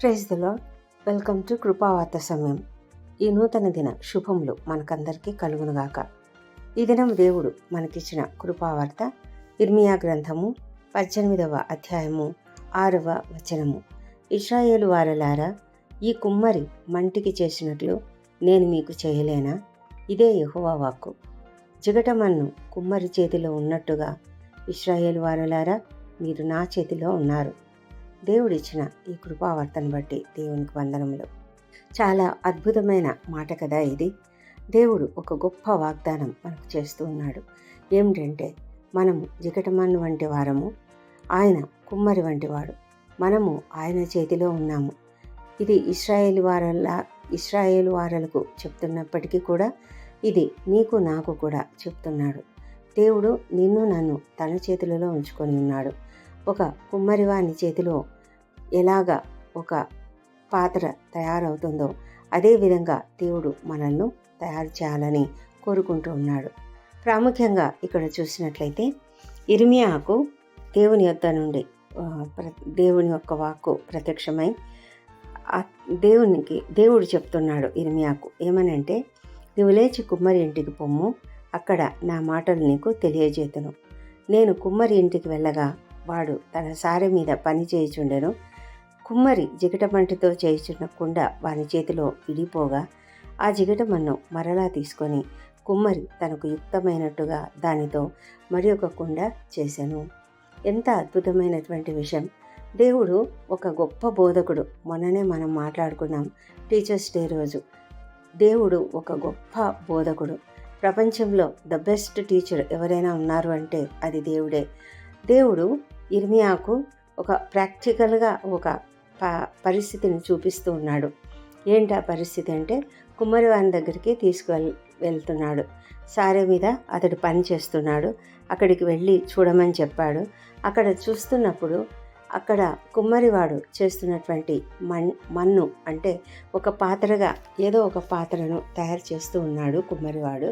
Praise the lord. Welcome to కృపావార్త సమయం. ఈ నూతన దిన శుభములు మనకందరికీ కలుగునుగాక. ఈ దినం దేవుడు మనకిచ్చిన కృపావార్త ఇర్మియా గ్రంథము 18వ అధ్యాయము 6వ వచనము. ఇశ్రాయేలు వారలారా, ఈ కుమ్మరి మంటికి చేసినట్లు నేను మీకు చేయలేనా? ఇదే యెహోవా వాక్కు. జిగటమన్ను కుమ్మరి చేతిలో ఉన్నట్టుగా ఇశ్రాయేలు వారలారా, మీరు నా చేతిలో ఉన్నారు. దేవుడిచ్చిన ఈ కృపావర్తను బట్టి దేవునికి వందనములు. చాలా అద్భుతమైన మాట కదా ఇది. దేవుడు ఒక గొప్ప వాగ్దానం మనకు చేస్తూ ఉన్నాడు. ఏమిటంటే, మనము జిగటమన్ను వంటి వారము, ఆయన కుమ్మరి వంటి వాడు. మనము ఆయన చేతిలో ఉన్నాము. ఇది ఇశ్రాయేలు వారలకు చెప్తున్నప్పటికీ కూడా ఇది నీకు నాకు కూడా చెప్తున్నాడు. దేవుడు నిన్ను నన్ను తన చేతులలో ఉంచుకొని ఉన్నాడు. ఒక కుమ్మరివాని చేతిలో ఎలాగా ఒక పాత్ర తయారవుతుందో అదేవిధంగా దేవుడు మనల్ని తయారు చేయాలని కోరుకుంటూ ఉన్నాడు. ప్రాముఖ్యంగా ఇక్కడ చూసినట్లయితే ఇర్మియాకు దేవుని యొద్ద నుండి దేవుని యొక్క వాక్కు ప్రత్యక్షమై దేవుడు చెప్తున్నాడు ఇర్మియాకు. ఏమనంటే, నువ్వు లేచి కుమ్మరి ఇంటికి పొమ్ము, అక్కడ నా మాటలు నీకు తెలియజేతును. నేను కుమ్మరి ఇంటికి వెళ్ళగా వాడు తన సారె మీద పని చేయుచుండెను. కుమ్మరి జిగటమంటితో చేయుచున్న కుండ వాని చేతిలో విడిపోగా ఆ జిగటమన్ను మరలా తీసుకొని కుమ్మరి తనకు యుక్తమైనట్టుగా దానితో మరి ఒక కుండ చేశాను. ఎంత అద్భుతమైనటువంటి విషయం! దేవుడు ఒక గొప్ప బోధకుడు. మొన్ననే మనం మాట్లాడుకున్నాం టీచర్స్ డే రోజు. దేవుడు ఒక గొప్ప బోధకుడు. ప్రపంచంలో ద బెస్ట్ టీచర్ ఎవరైనా ఉన్నారు అంటే అది దేవుడే. దేవుడు ఇర్మియాకు ఒక ప్రాక్టికల్గా ఒక పరిస్థితిని చూపిస్తూ ఉన్నాడు. ఏంటి ఆ పరిస్థితి అంటే, కుమ్మరి వాని దగ్గరికి వెళ్తున్నాడు. సారె మీద అతడు పని చేస్తున్నాడు. అక్కడికి వెళ్ళి చూడమని చెప్పాడు. అక్కడ చూస్తున్నప్పుడు అక్కడ కుమ్మరివాడు చేస్తున్నటువంటి మన్ను అంటే ఒక పాత్రగా ఏదో ఒక పాత్రను తయారు చేస్తూ ఉన్నాడు కుమ్మరివాడు.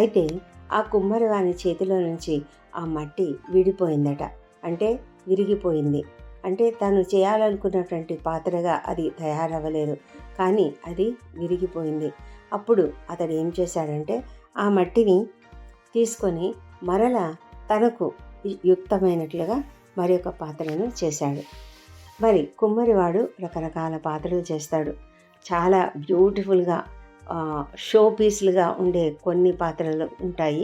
అయితే ఆ కుమ్మరివాని చేతిలో నుంచి ఆ మట్టి విడిపోయిందట, అంటే విరిగిపోయింది. అంటే తను చేయాలనుకున్నటువంటి పాత్రగా అది తయారవ్వలేదు, కానీ అది విరిగిపోయింది. అప్పుడు అతడు ఏం చేశాడంటే, ఆ మట్టిని తీసుకొని మరలా తనకు యుక్తమైనట్లుగా మరి ఒక పాత్రను చేశాడు. మరి కుమ్మరివాడు రకరకాల పాత్రలు చేస్తాడు. చాలా బ్యూటిఫుల్గా షో పీస్లుగా ఉండే కొన్ని పాత్రలు ఉంటాయి.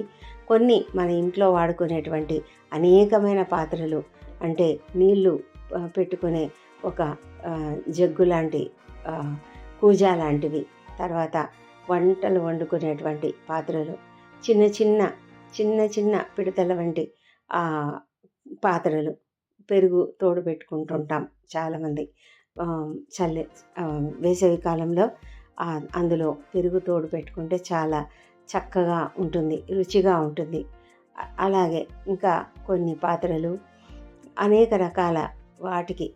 కొన్ని మన ఇంట్లో వాడుకునేటువంటి అనేకమైన పాత్రలు, అంటే నీళ్లు పెట్టుకునే ఒక జగ్గు లాంటి కూజా లాంటివి, తర్వాత వంటలు వండుకునేటువంటి పాత్రలు, చిన్న చిన్న పిడతల వంటి పాత్రలు, పెరుగు తోడు పెట్టుకుంటుంటాం చాలామంది. వేసవి కాలంలో అందులో పెరుగు తోడు పెట్టుకుంటే చాలా చక్కగా ఉంటుంది, రుచిగా ఉంటుంది. అలాగే ఇంకా కొన్ని పాత్రలు అనేక రకాల వాటికి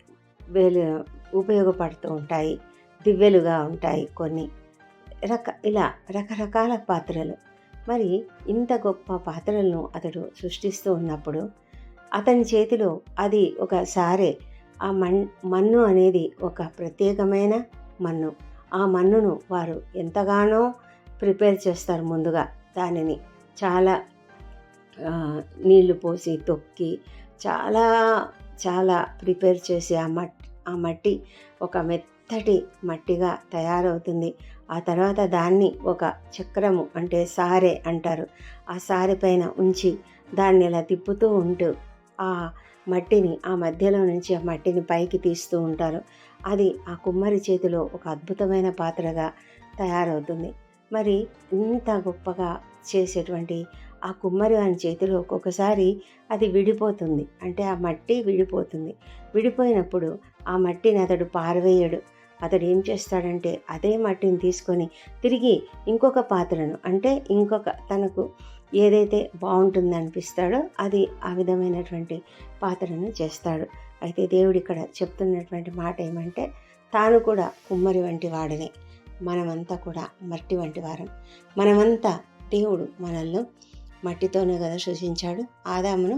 ఉపయోగపడుతూ ఉంటాయి. దివ్వెలుగా ఉంటాయి కొన్ని ఇలా రకరకాల పాత్రలు. మరి ఇంత గొప్ప పాత్రలను అతడు సృష్టిస్తూ ఉన్నప్పుడు అతని చేతిలో అది ఒక సారే. ఆ మన్ను అనేది ఒక ప్రత్యేకమైన మన్ను. ఆ మన్నును వారు ఎంతగానో ప్రిపేర్ చేస్తారు. ముందుగా దానిని చాలా నీళ్లు పోసి తొక్కి చాలా చాలా ప్రిపేర్ చేసి ఆ మట్టి ఒక మెత్తటి మట్టిగా తయారవుతుంది. ఆ తర్వాత దాన్ని ఒక చక్రము అంటే సారె అంటారు. ఆ సారె పైన ఉంచి దాన్ని ఇలా తిప్పుతూ ఉంటూ ఆ మట్టిని ఆ మధ్యలో నుంచి ఆ మట్టిని పైకి తీస్తూ ఉంటారు. అది ఆ కుమ్మరి చేతిలో ఒక అద్భుతమైన పాత్రగా తయారవుతుంది. మరి ఇంత గొప్పగా చేసేటువంటి ఆ కుమ్మరి వాని చేతిలో ఒక్కొక్కసారి అది విడిపోతుంది, అంటే ఆ మట్టి విడిపోతుంది. విడిపోయినప్పుడు ఆ మట్టిని అతడు పారవేయడు. అతడు ఏం చేస్తాడంటే, అదే మట్టిని తీసుకొని తిరిగి ఇంకొక పాత్రను, అంటే తనకు ఏదైతే బాగుంటుంది అనిపిస్తాడో అది ఆ విధమైనటువంటి పాత్రను చేస్తాడు. అయితే దేవుడు ఇక్కడ చెప్తున్నటువంటి మాట ఏమంటే, తాను కూడా కుమ్మరి వంటి వాడనే, మనమంతా కూడా మట్టి వంటి వారం. మనమంతా దేవుడు మనల్ని మట్టితోనే కదా సృజించాడు. ఆదామును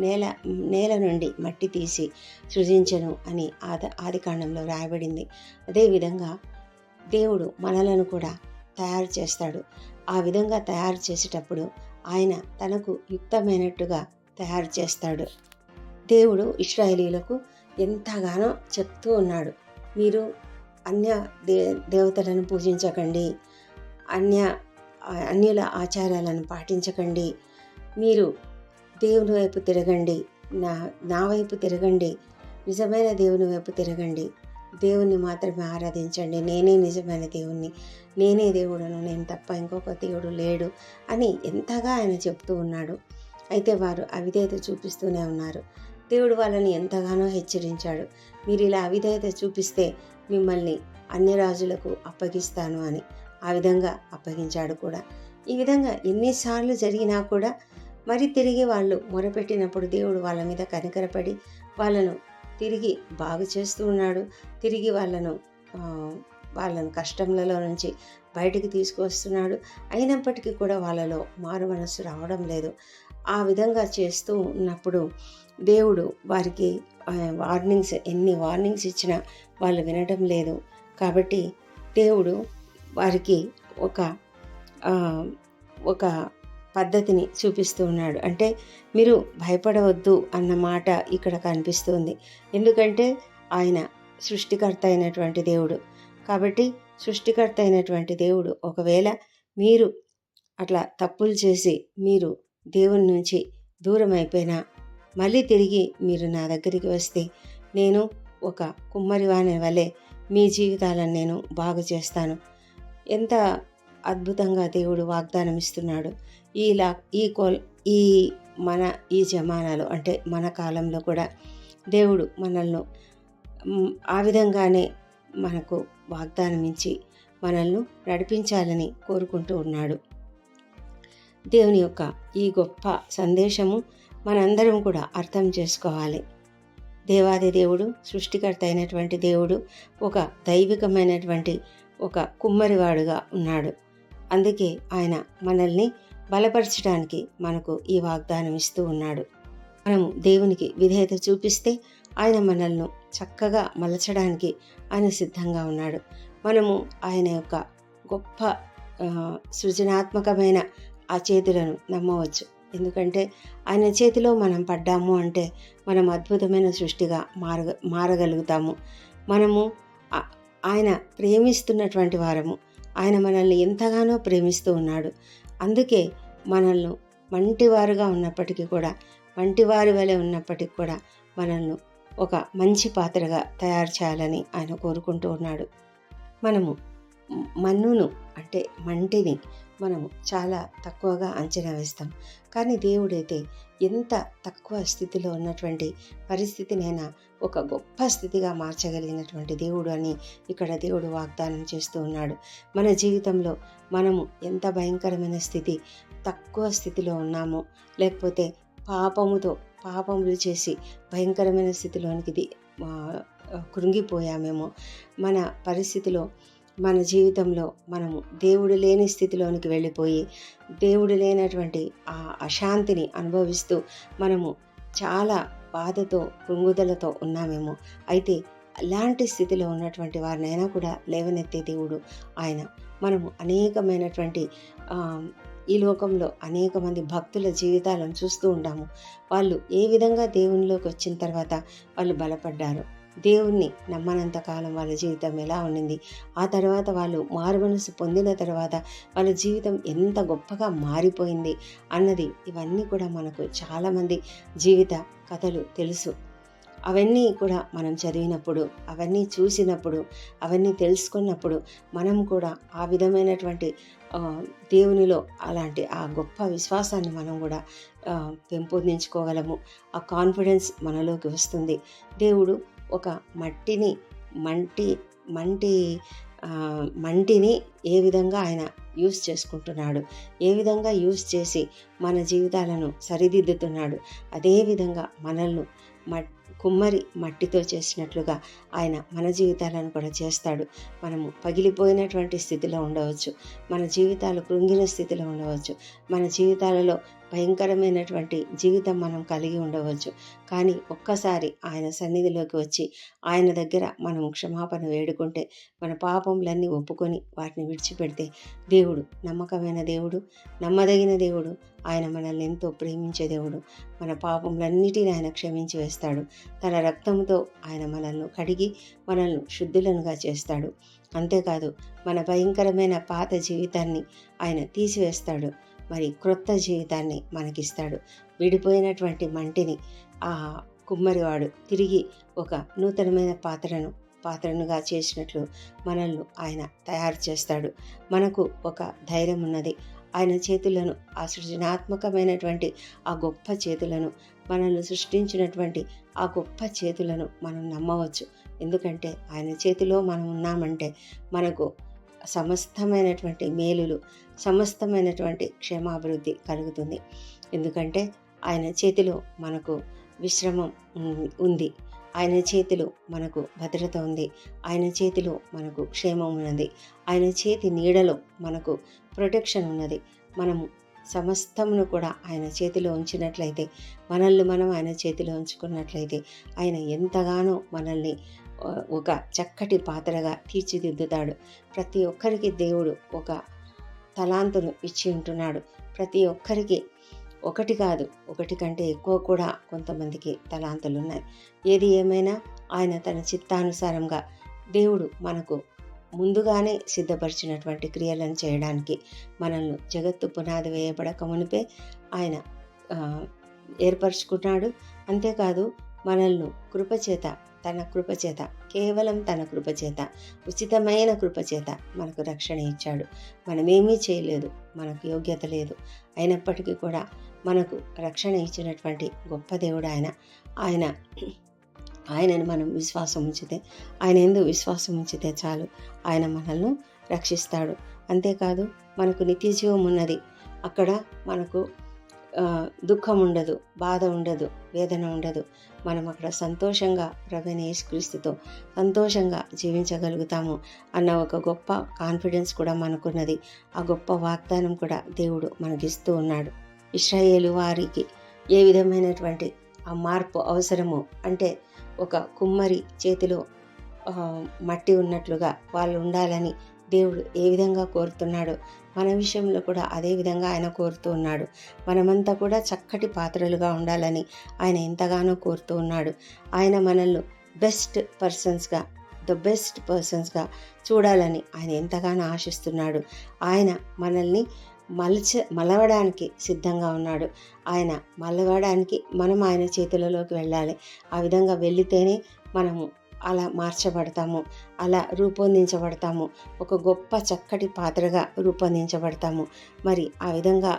నేల నేల నుండి మట్టి తీసి సృజించెను అని ఆదికాండంలో రాయబడింది. అదేవిధంగా దేవుడు మనలను కూడా తయారు చేస్తాడు. ఆ విధంగా తయారు చేసేటప్పుడు ఆయన తనకు యుక్తమైనట్టుగా తయారు చేస్తాడు. దేవుడు ఇశ్రాయేలీయులకు ఎంతగానో చెప్తూ ఉన్నాడు, మీరు అన్య దేవతలను పూజించకండి, అన్యుల ఆచారాలను పాటించకండి, మీరు దేవుని వైపు తిరగండి, నా వైపు తిరగండి, నిజమైన దేవుని వైపు తిరగండి, దేవుణ్ణి మాత్రమే ఆరాధించండి, నేనే నిజమైన దేవుణ్ణి, నేనే దేవుడను, నేను తప్ప ఇంకొక దేవుడు లేడు అని ఎంతగా ఆయన చెప్తూ ఉన్నాడు. అయితే వారు అవిధేయత చూపిస్తూనే ఉన్నారు. దేవుడు వాళ్ళని ఎంతగానో హెచ్చరించాడు, మీరు ఇలా అవిధేయత చూపిస్తే మిమ్మల్ని అన్య రాజులకు అప్పగిస్తాను అని. ఆ విధంగా అప్పగించాడు కూడా. ఈ విధంగా ఎన్నిసార్లు జరిగినా కూడా మరి తిరిగి వాళ్ళు మొరపెట్టినప్పుడు దేవుడు వాళ్ళ మీద కనికరపడి వాళ్ళను తిరిగి బాగు చేస్తూ ఉన్నాడు. తిరిగి వాళ్ళను కష్టంలలో నుంచి బయటికి తీసుకొస్తున్నాడు. అయినప్పటికీ కూడా వాళ్ళలో మారు మనస్సు రావడం లేదు. ఆ విధంగా చేస్తూ ఉన్నప్పుడు దేవుడు వారికి ఎన్ని వార్నింగ్స్ ఇచ్చినా వాళ్ళు వినడం లేదు. కాబట్టి దేవుడు వారికి ఒక పద్ధతిని చూపిస్తూ ఉన్నాడు. అంటే మీరు భయపడవద్దు అన్న మాట ఇక్కడ కనిపిస్తుంది. ఎందుకంటే ఆయన సృష్టికర్త అయినటువంటి దేవుడు. కాబట్టి సృష్టికర్త అయినటువంటి దేవుడు ఒకవేళ మీరు అట్లా తప్పులు చేసి మీరు దేవుని నుంచి దూరం అయిపోయినా మళ్ళీ తిరిగి మీరు నా దగ్గరికి వస్తే నేను ఒక కుమ్మరివాని వలె మీ జీవితాలను నేను బాగు చేస్తాను. ఎంత అద్భుతంగా దేవుడు వాగ్దానం ఇస్తున్నాడు. ఈ జమానాలో అంటే మన కాలంలో కూడా దేవుడు మనల్ని ఆ విధంగానే మనకు వాగ్దానం ఇచ్చి మనల్ని నడిపించాలని కోరుకుంటూ ఉన్నాడు. దేవుని యొక్క ఈ గొప్ప సందేశము మనందరం కూడా అర్థం చేసుకోవాలి. దేవాది దేవుడు, సృష్టికర్త అయినటువంటి దేవుడు ఒక దైవికమైనటువంటి ఒక కుమ్మరివాడుగా ఉన్నాడు. అందుకే ఆయన మనల్ని బలపరచడానికి మనకు ఈ వాగ్దానం ఇస్తూ ఉన్నాడు. మనము దేవునికి విధేయత చూపిస్తే ఆయన మనల్ని చక్కగా మలచడానికి ఆయన సిద్ధంగా ఉన్నాడు. మనము ఆయన యొక్క గొప్ప సృజనాత్మకమైన ఆ చేతులను నమ్మవచ్చు. ఎందుకంటే ఆయన చేతిలో మనం పడ్డాము అంటే మనం అద్భుతమైన సృష్టిగా మారగలుగుతాము. మనము ఆయన ప్రేమిస్తున్నటువంటి వారము. ఆయన మనల్ని ఎంతగానో ప్రేమిస్తూ ఉన్నాడు. అందుకే మనల్ని మంటివారుగా ఉన్నప్పటికీ కూడా, మంటివారి వలె ఉన్నప్పటికీ కూడా మనల్ని ఒక మంచి పాత్రగా తయారు చేయాలని ఆయన కోరుకుంటూ ఉన్నాడు. మనము మన్నును అంటే మంటిని మనము చాలా తక్కువగా అంచనా వేస్తాం. కానీ దేవుడైతే ఎంత తక్కువ స్థితిలో ఉన్నటువంటి పరిస్థితినైనా ఒక గొప్ప స్థితిగా మార్చగలిగినటువంటి దేవుడు అని ఇక్కడ దేవుడు వాగ్దానం చేస్తూ ఉన్నాడు. మన జీవితంలో మనము ఎంత భయంకరమైన స్థితి, తక్కువ స్థితిలో ఉన్నామో, లేకపోతే పాపములు చేసి భయంకరమైన స్థితిలోనికి కృంగిపోయామేమో, మన పరిస్థితిలో మన జీవితంలో మనము దేవుడు లేని స్థితిలోనికి వెళ్ళిపోయి దేవుడు లేనటువంటి ఆ అశాంతిని అనుభవిస్తూ మనము చాలా బాధతో కృంగుదలతో ఉన్నామేమో. అయితే అలాంటి స్థితిలో ఉన్నటువంటి వారినైనా కూడా లేవనెత్తే దేవుడు ఆయన. మనము అనేకమైనటువంటి ఈ లోకంలో అనేక మంది భక్తుల జీవితాలను చూస్తూ ఉంటాము. వాళ్ళు ఏ విధంగా దేవునిలోకి వచ్చిన తర్వాత వాళ్ళు బలపడ్డారు, దేవుణ్ణి నమ్మనంత కాలం వాళ్ళ జీవితం ఎలా ఉండింది, ఆ తర్వాత వాళ్ళు మారుమనసు పొందిన తర్వాత వాళ్ళ జీవితం ఎంత గొప్పగా మారిపోయింది అన్నది, ఇవన్నీ కూడా మనకు చాలామంది జీవిత కథలు తెలుసు. అవన్నీ కూడా మనం చదివినప్పుడు, అవన్నీ చూసినప్పుడు, అవన్నీ తెలుసుకున్నప్పుడు మనం కూడా ఆ విధమైనటువంటి దేవునిలో అలాంటి ఆ గొప్ప విశ్వాసాన్ని మనం కూడా పెంపొందించుకోగలము. ఆ కాన్ఫిడెన్స్ మనలోకి వస్తుంది. దేవుడు ఒక మంటిని ఏ విధంగా ఆయన యూస్ చేసుకుంటున్నాడు, ఏ విధంగా యూస్ చేసి మన జీవితాలను సరిదిద్దుతున్నాడు, అదేవిధంగా మనల్ని కుమ్మరి మట్టితో చేసినట్లుగా ఆయన మన జీవితాలను కూడా చేస్తాడు. మనము పగిలిపోయినటువంటి స్థితిలో ఉండవచ్చు, మన జీవితాలు కృంగిన స్థితిలో ఉండవచ్చు, మన జీవితాలలో భయంకరమైనటువంటి జీవితం మనం కలిగి ఉండవచ్చు. కానీ ఒక్కసారి ఆయన సన్నిధిలోకి వచ్చి ఆయన దగ్గర మనం క్షమాపణ వేడుకుంటే, మన పాపములన్నీ ఒప్పుకొని వాటిని విడిచిపెడితే, దేవుడు నమ్మకమైన దేవుడు, నమ్మదగిన దేవుడు. ఆయన మనల్ని ఎంతో ప్రేమించే దేవుడు. మన పాపములన్నిటిని ఆయన క్షమించి వేస్తాడు. తన రక్తంతో ఆయన మనల్ని కడిగి మనల్ని శుద్ధులనుగా చేస్తాడు. అంతేకాదు, మన భయంకరమైన పాత జీవితాన్ని ఆయన తీసివేస్తాడు. మరి క్రొత్త జీవితాన్ని మనకిస్తాడు. విడిపోయినటువంటి మంటిని ఆ కుమ్మరివాడు తిరిగి ఒక నూతనమైన పాత్రనుగా చేసినట్లు మనల్ని ఆయన తయారు చేస్తాడు. మనకు ఒక ధైర్యం ఉన్నది. ఆయన చేతులను, ఆ సృజనాత్మకమైనటువంటి ఆ గొప్ప చేతులను, మనల్ని సృష్టించినటువంటి ఆ గొప్ప చేతులను మనం నమ్మవచ్చు. ఎందుకంటే ఆయన చేతిలో మనం ఉన్నామంటే మనకు సమస్తమైనటువంటి మేలులు, సమస్తమైనటువంటి క్షేమాభివృద్ధి కలుగుతుంది. ఎందుకంటే ఆయన చేతిలో మనకు విశ్రమం ఉంది. ఆయన చేతిలో మనకు భద్రత ఉంది. ఆయన చేతిలో మనకు క్షేమం ఉన్నది. ఆయన చేతి నీడలో మనకు ప్రొటెక్షన్ ఉన్నది. మనము సమస్తమును కూడా ఆయన చేతిలో ఉంచినట్లయితే, మనల్ని మనం ఆయన చేతిలో ఉంచుకున్నట్లయితే, ఆయన ఎంతగానో మనల్ని ఒక చక్కటి పాత్రగా తీర్చిదిద్దుతాడు. ప్రతి ఒక్కరికి దేవుడు ఒక తలాంతును ఇచ్చి ఉంటున్నాడు. ప్రతి ఒక్కరికి ఒకటి కాదు, ఒకటి కంటే ఎక్కువ కూడా కొంతమందికి తలాంతులు ఉన్నాయి. ఏది ఏమైనా ఆయన తన చిత్తానుసారంగా దేవుడు మనకు ముందుగానే సిద్ధపరిచినటువంటి క్రియలను చేయడానికి మనల్ని జగత్తు పునాది వేయబడక మునిపే ఆయన ఏర్పరచుకున్నాడు. అంతేకాదు, మనల్ని కృపచేత, తన కృపచేత, కేవలం తన కృపచేత, ఉచితమైన కృపచేత మనకు రక్షణ ఇచ్చాడు. మనమేమీ చేయలేదు, మనకు యోగ్యత లేదు. అయినప్పటికీ కూడా మనకు రక్షణ ఇచ్చినటువంటి గొప్ప దేవుడు ఆయనను మనం విశ్వాసం ఉంచితే, ఆయన యందు విశ్వాసం ఉంచితే చాలు, ఆయన మనల్ని రక్షిస్తాడు. అంతేకాదు, మనకు నిత్య జీవం ఉన్నది. అక్కడ మనకు దుఃఖం ఉండదు, బాధ ఉండదు, వేదన ఉండదు. మనం అక్కడ సంతోషంగా ప్రభువైన యేసుక్రీస్తుతో సంతోషంగా జీవించగలుగుతాము అన్న ఒక గొప్ప కాన్ఫిడెన్స్ కూడా మనకున్నది. ఆ గొప్ప వాగ్దానం కూడా దేవుడు మనకిస్తూ ఉన్నాడు. ఇశ్రాయేలు వారికి ఏ విధమైనటువంటి ఆ మార్పు అవసరమో, అంటే ఒక కుమ్మరి చేతిలో మట్టి ఉన్నట్లుగా వాళ్ళు ఉండాలని దేవుడు ఏ విధంగా కోరుతున్నాడో, మన విషయంలో కూడా అదే విధంగా ఆయన కోరుతూ ఉన్నాడు. మనమంతా కూడా చక్కటి పాత్రలుగా ఉండాలని ఆయన ఎంతగానో కోరుతూ ఉన్నాడు. ఆయన మనల్ని ద బెస్ట్ పర్సన్స్గా చూడాలని ఆయన ఎంతగానో ఆశిస్తున్నాడు. ఆయన మనల్ని మలవడానికి సిద్ధంగా ఉన్నాడు. ఆయన మలవడానికి మనం ఆయన చేతులలోకి వెళ్ళాలి. ఆ విధంగా వెళ్ళితేనే మనము అలా మార్చబడతాము, అలా రూపొందించబడతాము, ఒక గొప్ప చక్కటి పాత్రగా రూపొందించబడతాము. మరి ఆ విధంగా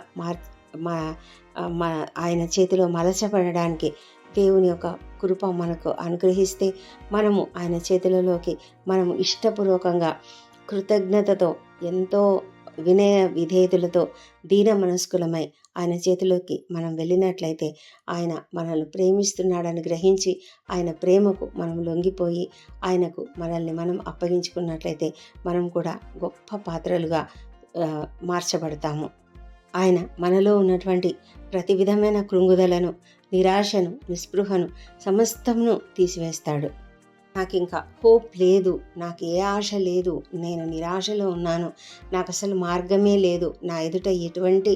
ఆయన చేతిలో మలచబడడానికి దేవుని యొక్క కృప మనకు అనుగ్రహిస్తే, మనము ఆయన చేతులలోకి మనము ఇష్టపూర్వకంగా కృతజ్ఞతతో, ఎంతో వినయ విధేయతలతో, దీన మనస్కులమై ఆయన చేతిలోకి మనం వెళ్ళినట్లయితే, ఆయన మనల్ని ప్రేమిస్తున్నాడని గ్రహించి ఆయన ప్రేమకు మనం లొంగిపోయి ఆయనకు మనల్ని మనం అప్పగించుకున్నట్లయితే మనం కూడా గొప్ప పాత్రలుగా మార్చబడతాము. ఆయన మనలో ఉన్నటువంటి ప్రతి విధమైన కృంగుదలను, నిరాశను, నిస్పృహను సమస్తమును తీసివేస్తాడు. నాకు ఇంకా హోప్ లేదు, నాకు ఏ ఆశ లేదు, నేను నిరాశలో ఉన్నాను, నాకు అసలు మార్గమే లేదు, నా ఎదుట ఎటువంటి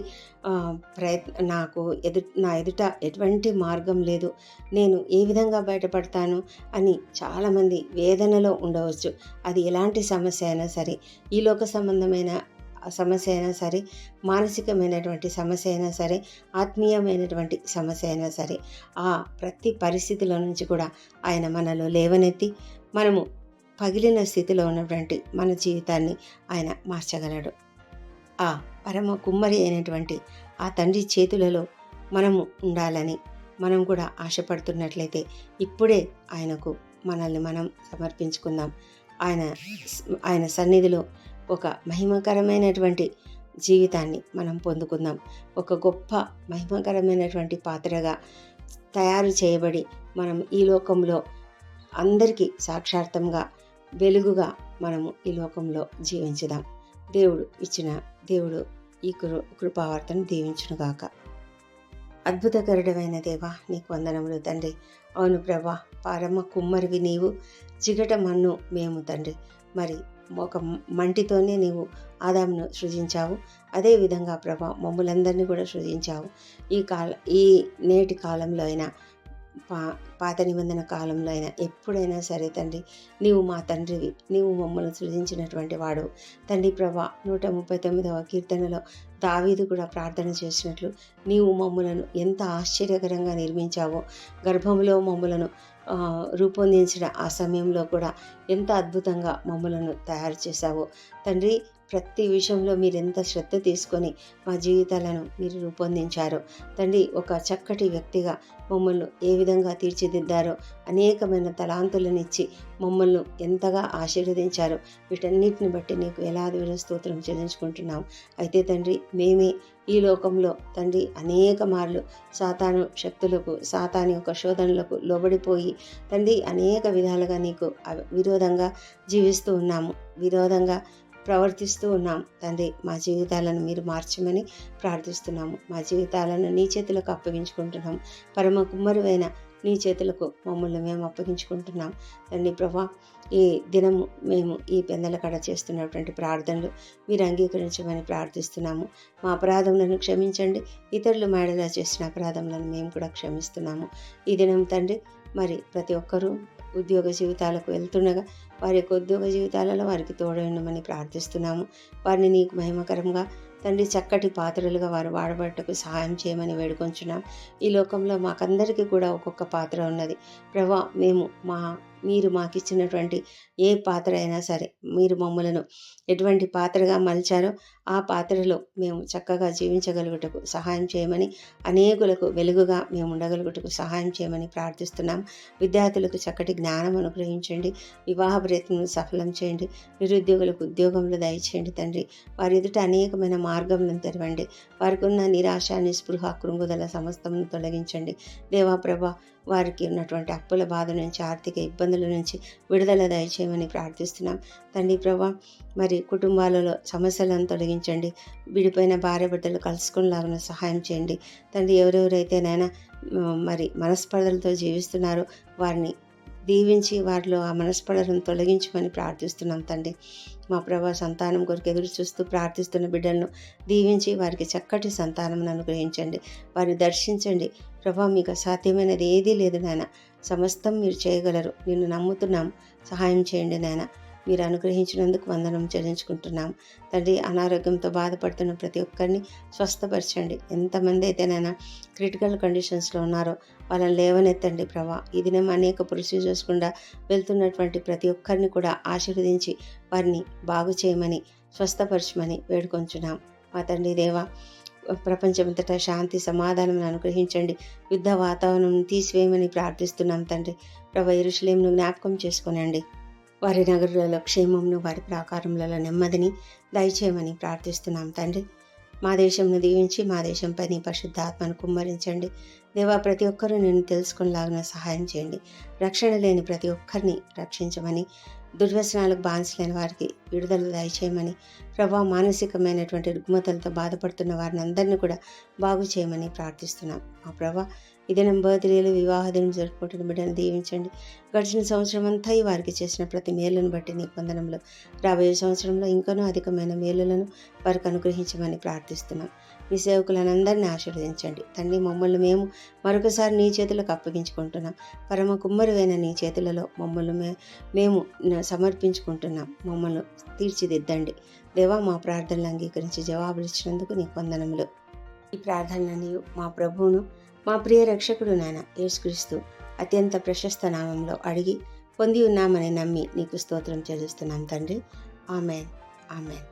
నా ఎదుట ఎటువంటి మార్గం లేదు, నేను ఏ విధంగా బయటపడతాను అని చాలామంది వేదనలో ఉండవచ్చు. అది ఎలాంటి సమస్య అయినా సరే, ఈ లోక సంబంధమైన సమస్య అయినా సరే, మానసికమైనటువంటి సమస్య అయినా సరే, ఆత్మీయమైనటువంటి సమస్య అయినా సరే, ఆ ప్రతి పరిస్థితుల నుంచి కూడా ఆయన మనలో లేవనెత్తి మనము పగిలిన స్థితిలో ఉన్నటువంటి మన జీవితాన్ని ఆయన మార్చగలడు. ఆ పరమ కుమ్మరి అయినటువంటి ఆ తండ్రి చేతులలో మనము ఉండాలని మనం కూడా ఆశపడుతున్నట్లయితే ఇప్పుడే ఆయనకు మనల్ని మనం సమర్పించుకుందాం. ఆయన సన్నిధిలో ఒక మహిమకరమైనటువంటి జీవితాన్ని మనం పొందుకుందాం. ఒక గొప్ప మహిమకరమైనటువంటి పాత్రగా తయారు చేయబడి మనం ఈ లోకంలో అందరికీ సాక్షార్థంగా, వెలుగుగా మనము ఈ లోకంలో జీవించుదాం. దేవుడు ఈ కృపావార్తను దీవించునుగాక. అద్భుతకరుడమైన దేవా నీకు వందనములు తండ్రి. అవును ప్రభా, పరమ కుమ్మరివి నీవు, జిగట మన్ను మేము తండ్రి. మరి ఒక మంటితోనే నీవు ఆదామును సృజించావు. అదేవిధంగా ప్రభా మమ్ములందరినీ కూడా సృజించావు. ఈ నేటి కాలంలో అయినా పాత నిబంధన కాలంలో అయినా ఎప్పుడైనా సరే తండ్రి, నీవు మా తండ్రివి, నీవు మమ్మల్ని సృజించినటువంటి వాడు తండ్రి. ప్రభా 139వ కీర్తనలో దావీదు కూడా ప్రార్థన చేసినట్లు నీవు మమ్మలను ఎంత ఆశ్చర్యకరంగా నిర్మించావో, గర్భంలో మమ్మలను రూపొందించిన ఆ సమయంలో కూడా ఎంత అద్భుతంగా మమ్మలను తయారు చేశావో తండ్రి. ప్రతి విషయంలో మీరు ఎంత శ్రద్ధ తీసుకొని మా జీవితాలను మీరు రూపొందించారో తండ్రి. ఒక చక్కటి వ్యక్తిగా మమ్మల్ని ఏ విధంగా తీర్చిదిద్దారో, అనేకమైన తలాంతులనిచ్చి మమ్మల్ని ఎంతగా ఆశీర్వదించారో, వీటన్నిటిని బట్టి నీకు వేలాది స్తోత్రం చెల్లించుకుంటున్నాం. అయితే తండ్రి, మేమే ఈ లోకంలో తండ్రి అనేక మార్లు సాతాను శక్తులకు, సాతాను యొక్క శోధనలకు లోబడిపోయి తండ్రి అనేక విధాలుగా నీకు విరోధంగా జీవిస్తూ ఉన్నాము, విరోధంగా ప్రవర్తిస్తూ ఉన్నాం తండ్రి. మా జీవితాలను మీరు మార్చమని ప్రార్థిస్తున్నాము. మా జీవితాలను నీ చేతులకు అప్పగించుకుంటున్నాం. పరమ కుమ్మరువైన నీ చేతులకు మమ్మల్ని మేము అప్పగించుకుంటున్నాం తండ్రి. ప్రభా, ఈ దినము మేము ఈ పెందల కడ చేస్తున్నటువంటి ప్రార్థనలు మీరు అంగీకరించమని ప్రార్థిస్తున్నాము. మా అపరాధములను క్షమించండి. ఇతరులు మేడలా చేసిన అపరాధములను మేము కూడా క్షమిస్తున్నాము. ఈ దినం తండ్రి, మరి ప్రతి ఒక్కరూ ఉద్యోగ జీవితాలకు వెళ్తుండగా వారి యొక్క ఉద్యోగ జీవితాలలో వారికి తోడైండమని ప్రార్థిస్తున్నాము. వారిని నీకు మహిమకరంగా తండ్రి చక్కటి పాత్రలుగా వారు వాడబట్టకు సహాయం చేయమని వేడుకొంచున్నాం. ఈ లోకంలో మాకందరికీ కూడా ఒక్కొక్క పాత్ర ఉన్నది ప్రభా. మీరు మాకిచ్చినటువంటి ఏ పాత్ర అయినా సరే, మీరు మమ్మలను ఎటువంటి పాత్రగా మలిచారో ఆ పాత్రలో మేము చక్కగా జీవించగలుగుటకు సహాయం చేయమని, అనేకులకు వెలుగుగా మేము ఉండగలుగుటకు సహాయం చేయమని ప్రార్థిస్తున్నాం. విద్యార్థులకు చక్కటి జ్ఞానం అనుగ్రహించండి. వివాహ ప్రయత్నం సఫలం చేయండి. నిరుద్యోగులకు ఉద్యోగంలో దయచేయండి తండ్రి. వారి ఎదుట అనేకమైన మార్గములను తెరవండి. వారికి ఉన్న నిరాశ, నిస్పృహ, కృంగుదల సమస్తమును తొలగించండి. దేవా ప్రభా, వారికి ఉన్నటువంటి అప్పుల బాధ నుంచి, ఆర్థిక ఇబ్బందుల నుంచి విడుదల దయచేయమని ప్రార్థిస్తున్నాం తండ్రి. ప్రభా, మరి కుటుంబాలలో సమస్యలను తొలగించండి. విడిపోయిన భార్య బిడ్డలు కలుసుకునేలాగా సహాయం చేయండి తండ్రి. ఎవరెవరైతే నైనా మరి మనస్పర్ధలతో జీవిస్తున్నారో వారిని దీవించి వారిలో ఆ మనస్పర్ధలను తొలగించమని ప్రార్థిస్తున్నాం తండ్రి. మా ప్రభా, సంతానం కొరకు ఎదురు చూస్తూ ప్రార్థిస్తున్న బిడ్డలను దీవించి వారికి చక్కటి సంతానం అనుగ్రహించండి. వారిని దర్శించండి ప్రభా. మీకు అసాధ్యమైనది ఏదీ లేదు నాయన. సమస్తం మీరు చేయగలరు. నిన్ను నమ్ముతున్నాం. సహాయం చేయండి నాయన. మీరు అనుగ్రహించినందుకు వందనం చెల్లించుకుంటున్నాం తండ్రి. అనారోగ్యంతో బాధపడుతున్న ప్రతి ఒక్కరిని స్వస్థపరచండి. ఎంతమంది అయితేనైనా క్రిటికల్ కండిషన్స్లో ఉన్నారో వాళ్ళని లేవనెత్తండి ప్రభా. ఈ దినం అనేక ప్రొసీజర్స్ గుండా వెళ్తున్నటువంటి ప్రతి ఒక్కరిని కూడా ఆశీర్వదించి వారిని బాగు చేయమని, స్వస్థపరచమని వేడుకొంచున్నాం మా తండ్రి. దేవా, ప్రపంచమంతటా శాంతి సమాధానం అనుగ్రహించండి. యుద్ధ వాతావరణం తీసివేయమని ప్రార్థిస్తున్నాం తండ్రి. ప్రభా, యెరూషలేమును జ్ఞాపకం చేసుకొనండి. వారి నగరులలో క్షేమంను, వారి ప్రాకారములలో నెమ్మదిని దయచేయమని ప్రార్థిస్తున్నాం తండ్రి. మా దేశంను దీవించి మా దేశంపై నీ పరిశుద్ధాత్మను కుమ్మరించండి. దేవా, ప్రతి ఒక్కరూ నేను తెలుసుకునేలాగిన సహాయం చేయండి. రక్షణ లేని ప్రతి ఒక్కరిని రక్షించమని, దుర్వ్యసనాలకు బానిసలైన వారికి విడుదల దయచేయమని, ప్రభా, మానసికమైనటువంటి రుగ్మతలతో బాధపడుతున్న వారిని అందరినీ కూడా బాగు చేయమని ప్రార్థిస్తున్నాం మా ప్రభా. ఈ దినం బర్త్డేలు, వివాహ దినం జరుపుకుంటున్న బిడ్డను దీవించండి. గడిచిన సంవత్సరం అంతా వారికి చేసిన ప్రతి మేలును బట్టి నీ వందనములు. రాబోయే సంవత్సరంలో ఇంకనూ అధికమైన మేలులను వారికి అనుగ్రహించమని ప్రార్థిస్తున్నాం. మీ సేవకులందరినీ ఆశీర్వదించండి తండ్రి. మమ్మల్ని మేము మరొకసారి నీ చేతులకు అప్పగించుకుంటున్నాం. పరమ కుమ్మరువైన నీ చేతులలో మమ్మల్ని మేము సమర్పించుకుంటున్నాం. మమ్మల్ని తీర్చిదిద్దండి దేవా. మా ప్రార్థనలు అంగీకరించి జవాబులు ఇచ్చినందుకు నీకు వందనములు. ఈ ప్రార్థనలని మా ప్రభువును, మా ప్రియ రక్షకుడు నాయన యేసుక్రీస్తు అత్యంత ప్రశస్త నామంలో అడిగి పొంది ఉన్నామని నమ్మి నీకు స్తోత్రం చెల్లిస్తున్నాం తండ్రి. Amen, amen.